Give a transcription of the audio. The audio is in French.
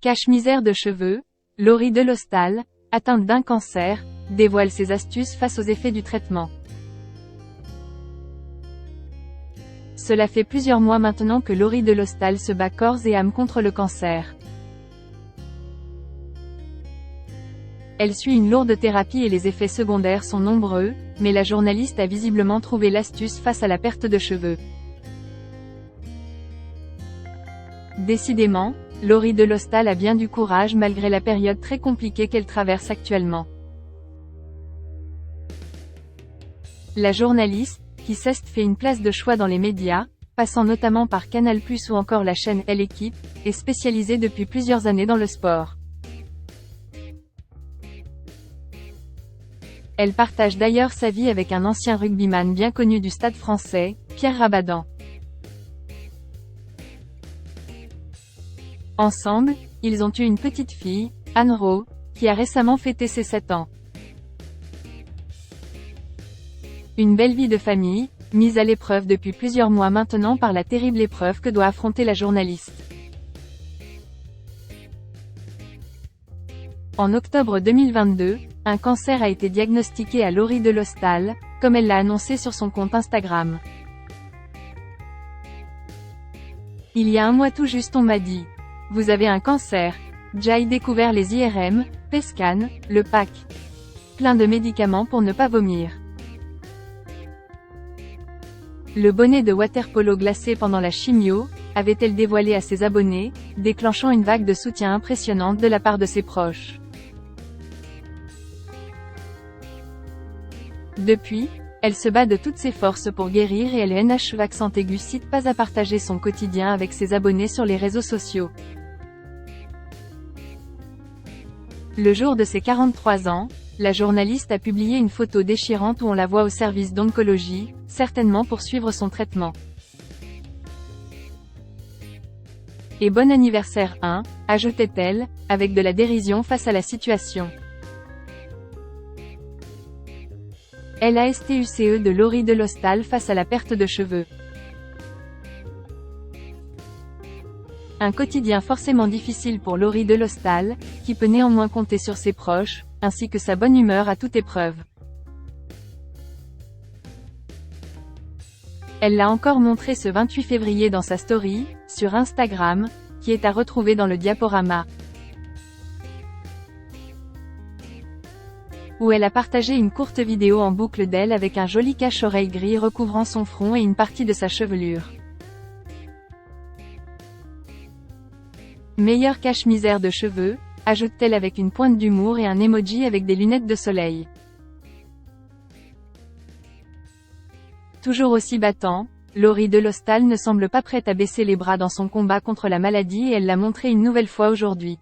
Cache-misère de cheveux, Laurie Delostal, atteinte d'un cancer, dévoile ses astuces face aux effets du traitement. Cela fait plusieurs mois maintenant que Laurie Delostal se bat corps et âme contre le cancer. Elle suit une lourde thérapie et les effets secondaires sont nombreux, mais la journaliste a visiblement trouvé l'astuce face à la perte de cheveux. Décidément, Laurie Delostal a bien du courage malgré la période très compliquée qu'elle traverse actuellement. La journaliste, qui s'est fait une place de choix dans les médias, passant notamment par Canal+ ou encore la chaîne L'Équipe, est spécialisée depuis plusieurs années dans le sport. Elle partage d'ailleurs sa vie avec un ancien rugbyman bien connu du Stade français, Pierre Rabadan. Ensemble, ils ont eu une petite fille, Anne-Ro, qui a récemment fêté ses 7 ans. Une belle vie de famille, mise à l'épreuve depuis plusieurs mois maintenant par la terrible épreuve que doit affronter la journaliste. En octobre 2022, un cancer a été diagnostiqué à Laurie Delostal, comme elle l'a annoncé sur son compte Instagram. Il y a un mois tout juste on m'a dit « Vous avez un cancer ». J'ai découvert les IRM, PET-scan, le PAC. Plein de médicaments pour ne pas vomir. Le bonnet de water-polo glacé pendant la chimio, avait-elle dévoilé à ses abonnés, déclenchant une vague de soutien impressionnante de la part de ses proches. Depuis, elle se bat de toutes ses forces pour guérir et elle NH Vaccent Aigu cite pas à partager son quotidien avec ses abonnés sur les réseaux sociaux. Le jour de ses 43 ans, la journaliste a publié une photo déchirante où on la voit au service d'oncologie, certainement pour suivre son traitement. Et bon anniversaire 1, ajoutait-elle, avec de la dérision face à la situation. LASTUCE de Laurie Delostal face à la perte de cheveux. Un quotidien forcément difficile pour Laurie Delostal, qui peut néanmoins compter sur ses proches, ainsi que sa bonne humeur à toute épreuve. Elle l'a encore montré ce 28 février dans sa story, sur Instagram, qui est à retrouver dans le diaporama, où elle a partagé une courte vidéo en boucle d'elle avec un joli cache-oreille gris recouvrant son front et une partie de sa chevelure. Meilleur cache-misère de cheveux, ajoute-t-elle avec une pointe d'humour et un emoji avec des lunettes de soleil. Toujours aussi battant, Laurie Delostal ne semble pas prête à baisser les bras dans son combat contre la maladie et elle l'a montré une nouvelle fois aujourd'hui.